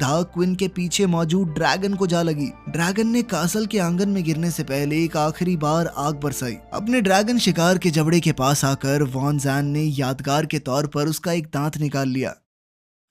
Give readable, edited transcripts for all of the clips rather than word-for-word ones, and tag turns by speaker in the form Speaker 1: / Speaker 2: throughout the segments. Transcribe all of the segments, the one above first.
Speaker 1: सीधा क्विन के पीछे मौजूद ड्रैगन को जा लगी। ड्रैगन ने कासल के आंगन में गिरने से पहले एक आखिरी बार आग बरसाई। अपने ड्रैगन शिकार के जबड़े के पास आकर वॉन जैन ने यादगार के तौर पर उसका एक दांत निकाल लिया।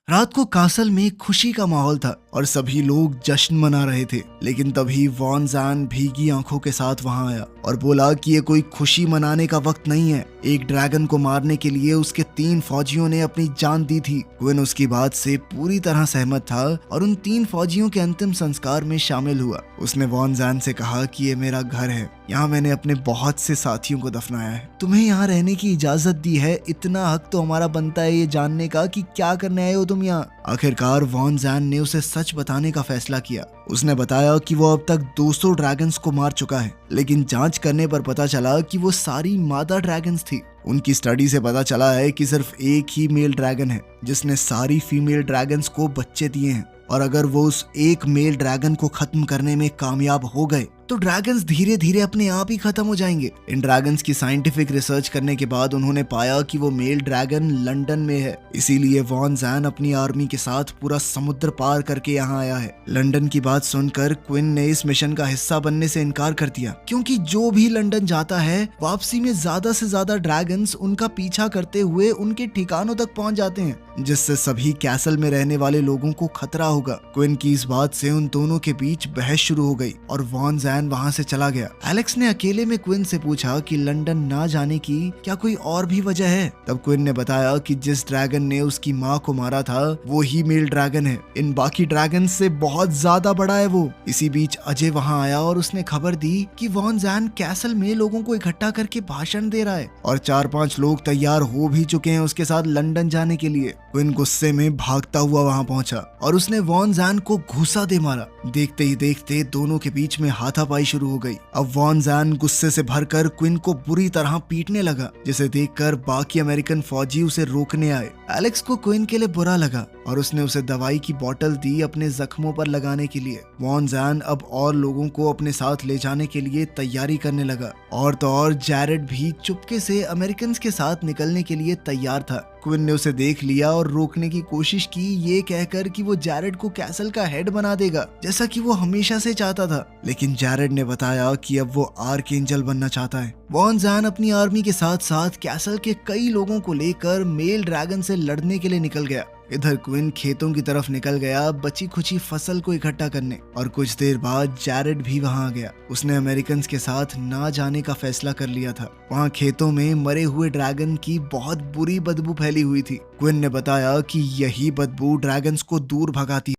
Speaker 1: रात को कासल में खुशी का माहौल था और सभी लोग जश्न मना रहे थे, लेकिन तभी वॉन जैन भीगी आंखों के साथ वहां आया और बोला कि ये कोई खुशी मनाने का वक्त नहीं है। एक ड्रैगन को मारने के लिए उसके 3 फौजियों ने अपनी जान दी थी। क्विन उसकी बात से पूरी तरह सहमत था और उन 3 फौजियों के अंतिम संस्कार में शामिल हुआ। उसने वॉन जैन से कहा कि ये मेरा घर है, यहाँ मैंने अपने बहुत से साथियों को दफनाया है। तुम्हें यहाँ रहने की इजाजत दी है, इतना हक तो हमारा बनता है ये जानने का कि क्या करने आए हो तुम यहाँ। आखिरकार वॉन जैन ने उसे सच बताने का फैसला किया। उसने बताया कि वो अब तक 200 ड्रैगन्स को मार चुका है, लेकिन जांच करने पर पता चला कि वो सारी मादा ड्रैगन्स थी। उनकी स्टडी से पता चला है कि सिर्फ एक ही मेल ड्रैगन है जिसने सारी फीमेल ड्रैगन्स को बच्चे दिए हैं, और अगर वो उस एक मेल ड्रैगन को खत्म करने में कामयाब हो गए तो ड्रैगन्स धीरे धीरे अपने आप ही खत्म हो जाएंगे। इन ड्रैगन्स की साइंटिफिक रिसर्च करने के बाद उन्होंने पाया कि वो मेल ड्रैगन लंदन में है। इसीलिए वॉन जैन अपनी आर्मी के साथ पूरा समुद्र पार करके यहाँ आया है। लंदन की बात सुनकर क्विन ने इस मिशन का हिस्सा बनने से इनकार कर दिया, क्योंकि जो भी लंदन जाता है वापसी में ज्यादा से ज्यादा ड्रैगन्स उनका पीछा करते हुए उनके ठिकानों तक पहुंच जाते हैं, जिससे सभी कैसल में रहने वाले लोगों को खतरा होगा। क्विन की इस बात से उन दोनों के बीच बहस शुरू हो गई और वॉन जैन वहां से चला गया। एलेक्स ने अकेले में क्विन से पूछा कि लंदन ना जाने की क्या कोई और भी वजह है। तब क्विन ने बताया कि जिस ड्रैगन ने उसकी माँ को मारा था वो ही मेल ड्रैगन है, इन बाकी ड्रैगन से बहुत ज्यादा बड़ा है वो। इसी बीच अजय वहां आया और उसने खबर दी कि वॉन जैन कैसल में लोगों को इकट्ठा करके भाषण दे रहा है और 4-5 लोग तैयार हो भी चुके हैं उसके साथ लंदन जाने के लिए। क्विन गुस्से में भागता हुआ वहां पहुंचा और उसने वॉन जैन को घूसा दे मारा। देखते ही देखते दोनों के बीच में हाथापाई शुरू हो गई। अब वॉन जैन गुस्से से भरकर क्विन को बुरी तरह पीटने लगा, जिसे देखकर बाकी अमेरिकन फौजी उसे रोकने आए। एलेक्स को क्विन के लिए बुरा लगा और उसने उसे दवाई की बोतल दी अपने जख्मों पर लगाने के लिए। वॉन जैन अब और लोगों को अपने साथ ले जाने के लिए तैयारी करने लगा। और तो और जैरेड भी चुपके से अमेरिकन के साथ निकलने के लिए तैयार था। क्विन ने उसे देख लिया और रोकने की कोशिश की, ये कहकर कि वो जैरेड को कैसल का हेड बना देगा, जैसा कि वो हमेशा से चाहता था। लेकिन जैरेड ने बताया कि अब वो आर्कएंजल बनना चाहता है। वॉन जैन अपनी आर्मी के साथ साथ कैसल के कई लोगों को लेकर मेल ड्रैगन से लड़ने के लिए निकल गया। इधर क्विन खेतों की तरफ निकल गया बची खुची फसल को इकट्ठा करने, और कुछ देर बाद जैरेड भी वहां आ गया। उसने अमेरिकन के साथ ना जाने का फैसला कर लिया था। वहां खेतों में मरे हुए ड्रैगन की बहुत बुरी बदबू फैली हुई थी। क्विन ने बताया कि यही बदबू ड्रैगन्स को दूर भगाती